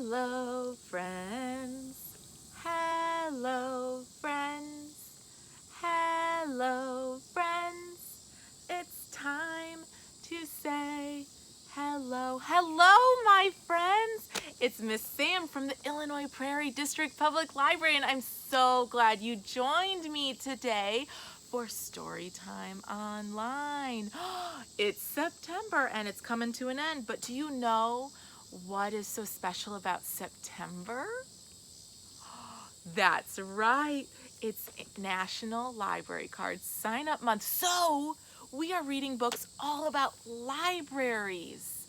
Hello, friends. Hello, friends. Hello, friends. It's time to say hello. Hello, my friends. It's Miss Sam from the Illinois Prairie District Public Library, and I'm so glad you joined me today for Story Time Online. It's September and it's coming to an end, but do you know what is so special about September? That's right. It's National Library Card Sign Up Month. So we are reading books all about libraries.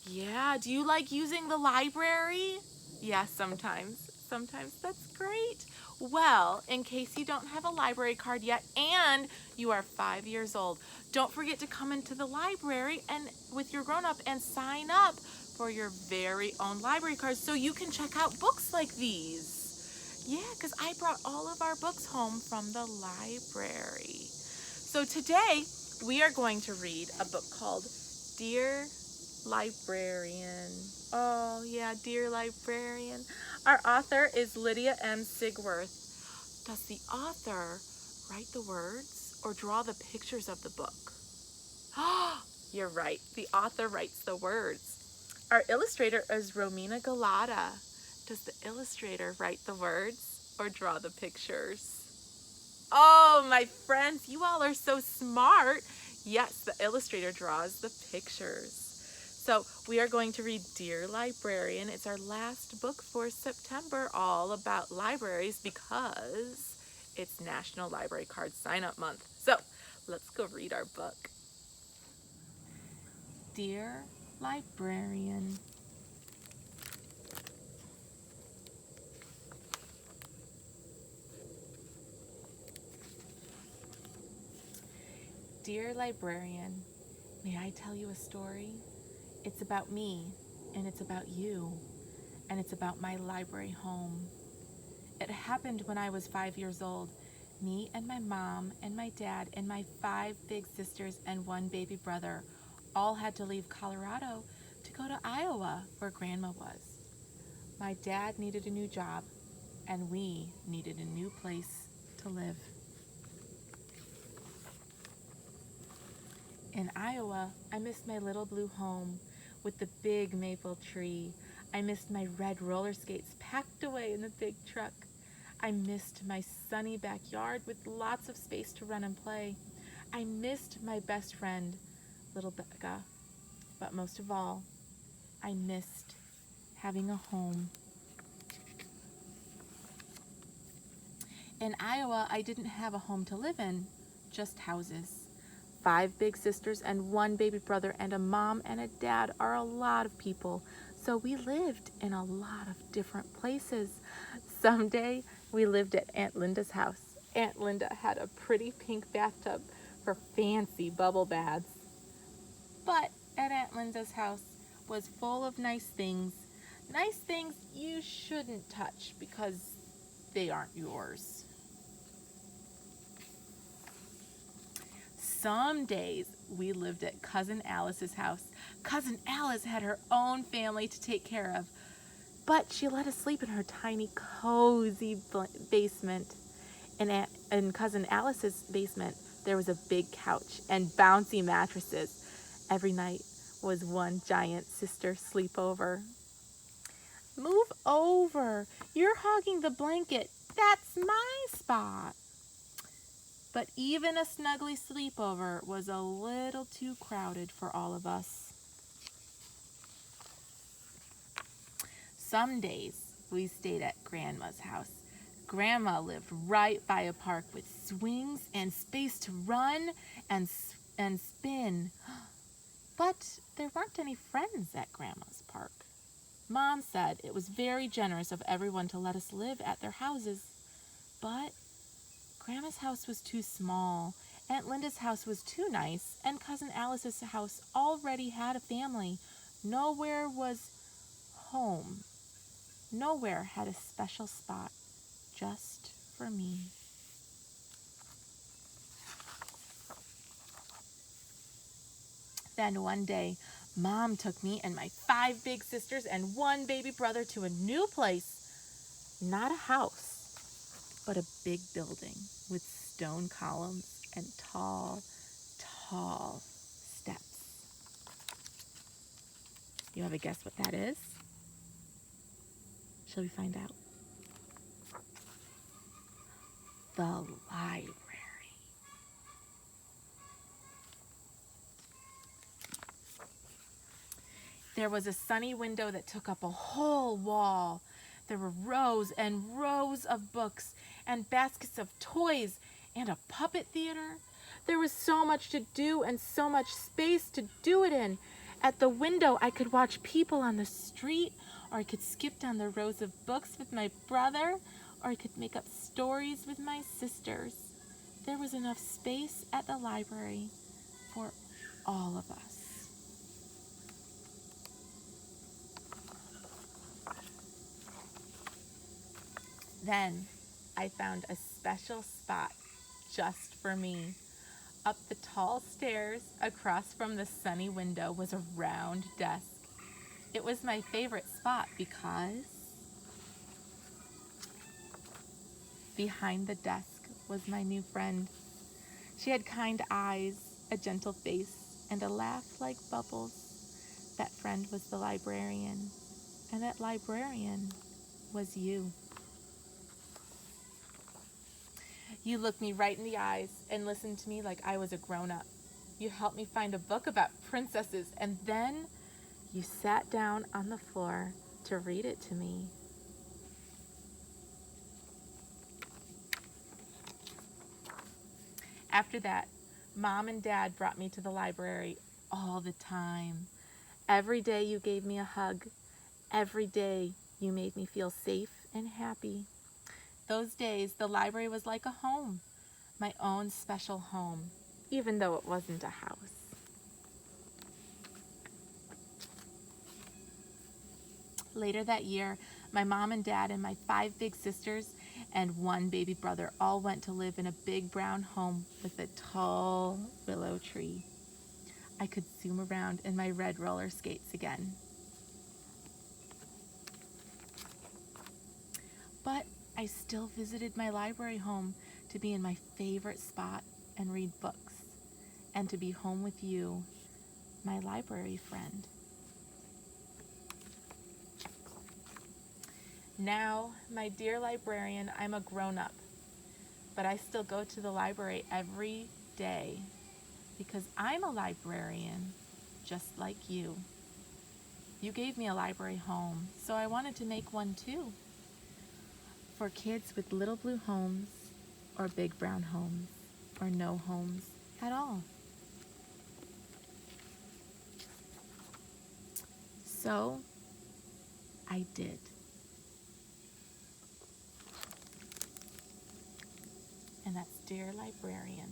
Yeah, do you like using the library? Yeah, sometimes. Sometimes that's great. Well, in case you don't have a library card yet and you are 5 years old, don't forget to come into the library and with your grown-up and sign up for your very own library card so you can check out books like these. Yeah, because I brought all of our books home from the library. So today we are going to read a book called Dear Librarian. Oh yeah, Dear Librarian. Our author is Lydia M. Sigworth. Does the author write the words or draw the pictures of the book? You're right, the author writes the words. Our illustrator is Romina Galata. Does the illustrator write the words or draw the pictures? Oh, my friends, you all are so smart. Yes, the illustrator draws the pictures. So we are going to read Dear Librarian. It's our last book for September, all about libraries because it's National Library Card Sign Up Month. So let's go read our book. Dear Librarian. Dear Librarian, may I tell you a story? It's about me, and it's about you, and it's about my library home. It happened when I was 5 years old. Me and my mom and my dad and my 5 big sisters and 1 baby brother all had to leave Colorado to go to Iowa, where Grandma was. My dad needed a new job, and we needed a new place to live. In Iowa, I missed my little blue home with the big maple tree. I missed my red roller skates packed away in the big truck. I missed my sunny backyard with lots of space to run and play. I missed my best friend, little Becca. But most of all, I missed having a home. In Iowa, I didn't have a home to live in, just houses. 5 big sisters and 1 baby brother and a mom and a dad are a lot of people. So we lived in a lot of different places. Someday we lived at Aunt Linda's house. Aunt Linda had a pretty pink bathtub for fancy bubble baths. But at Aunt Linda's house was full of nice things you shouldn't touch because they aren't yours. Some days we lived at Cousin Alice's house. Cousin Alice had her own family to take care of, but she let us sleep in her tiny, cozy basement. In Cousin Alice's basement, there was a big couch and bouncy mattresses. Every night was one giant sister sleepover. Move over. You're hogging the blanket. That's my spot. But even a snuggly sleepover was a little too crowded for all of us. Some days we stayed at Grandma's house. Grandma lived right by a park with swings and space to run and spin. But there weren't any friends at Grandma's park. Mom said it was very generous of everyone to let us live at their houses. But Grandma's house was too small, Aunt Linda's house was too nice, and Cousin Alice's house already had a family. Nowhere was home. Nowhere had a special spot just for me. Then one day, Mom took me and my 5 big sisters and 1 baby brother to a new place. Not a house, but a big building with stone columns and tall, tall steps. You have a guess what that is? Shall we find out? The library. There was a sunny window that took up a whole wall. There were rows and rows of books and baskets of toys and a puppet theater. There was so much to do and so much space to do it in. At the window, I could watch people on the street, or I could skip down the rows of books with my brother, or I could make up stories with my sisters. There was enough space at the library for all of us. Then I found a special spot just for me. Up the tall stairs across from the sunny window was a round desk. It was my favorite spot because behind the desk was my new friend. She had kind eyes, a gentle face, and a laugh like bubbles. That friend was the librarian, and that librarian was you. You looked me right in the eyes and listened to me like I was a grown-up. You helped me find a book about princesses, and then you sat down on the floor to read it to me. After that, Mom and Dad brought me to the library all the time. Every day you gave me a hug. Every day you made me feel safe and happy. Those days, the library was like a home, my own special home, even though it wasn't a house. Later that year, my mom and dad and my 5 big sisters and 1 baby brother all went to live in a big brown home with a tall willow tree. I could zoom around in my red roller skates again. But I still visited my library home to be in my favorite spot and read books, and to be home with you, my library friend. Now, my dear librarian, I'm a grown-up, but I still go to the library every day because I'm a librarian just like you. You gave me a library home, so I wanted to make one too. For kids with little blue homes, or big brown homes, or no homes at all. So, I did. And that's Dear Librarian.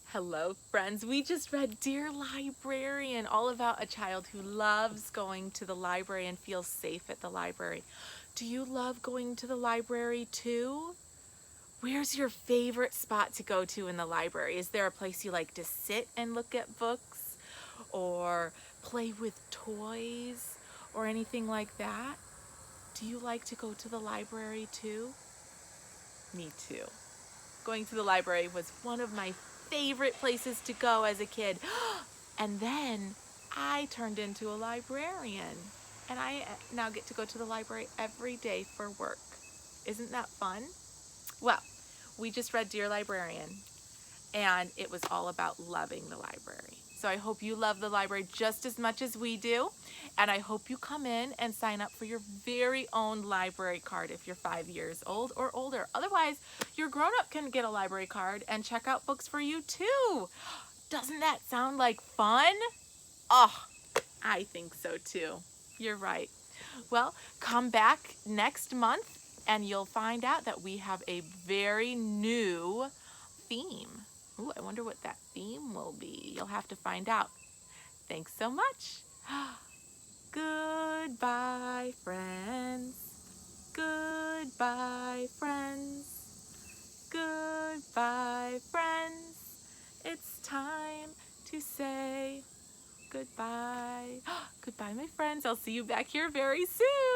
Hello, friends. We just read Dear Librarian, all about a child who loves going to the library and feels safe at the library. Do you love going to the library too? Where's your favorite spot to go to in the library? Is there a place you like to sit and look at books, or play with toys, or anything like that? Do you like to go to the library too? Me too. Going to the library was one of my favorite places to go as a kid. And then I turned into a librarian, and I now get to go to the library every day for work. Isn't that fun? Well, we just read Dear Librarian, and it was all about loving the library. So I hope you love the library just as much as we do, and I hope you come in and sign up for your very own library card if you're 5 years old or older. Otherwise, your grown-up can get a library card and check out books for you too. Doesn't that sound like fun? Oh, I think so too. You're right. Well, come back next month and you'll find out that we have a very new theme. Ooh, I wonder what that theme will be. You'll have to find out. Thanks so much. Goodbye, friends. Goodbye, friends. Goodbye, friends. It's time to say Goodbye. Goodbye, my friends. I'll see you back here very soon.